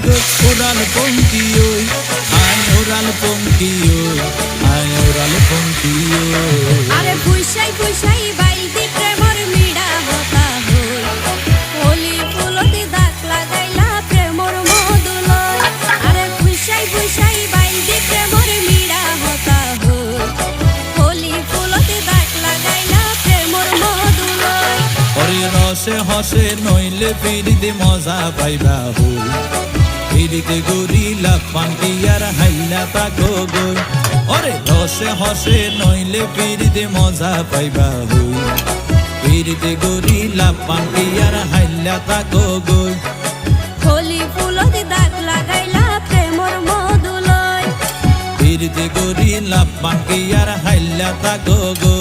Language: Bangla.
গো ওরাল পঙ্কি ওই আয় ওরাল পঙ্কি ওই আয় ওরাল পঙ্কি ওই আরে পুইসাই পুইসাই বাইলতি প্রেমর মিড়া হতা হই হোলি ফুলতি দাগ লাগাইলা প্রেমর মধুলয় আরে পুইসাই পুইসাই বাইলতি প্রেমর মিড়া হতা হই হোলি ফুলতি দাগ লাগাইলা প্রেমর মধুলয় ওরে রসে হসে নইলে ফিরিতে মজা পাইবা হই ফিরিতে গরিলা পান্তি আর হাইলা তাকো গই ওরে রসে হসে নইলে ফিরিতে মজা পাইবা হই ফিরিতে গরিলা পান্তি আর হাইলা তাকো গই হোলি ফুলতি দাগ লাগাইলা প্রেমর মধুলয় ফিরিতে গরিলা পান্তি আর হাইলা তাকো গই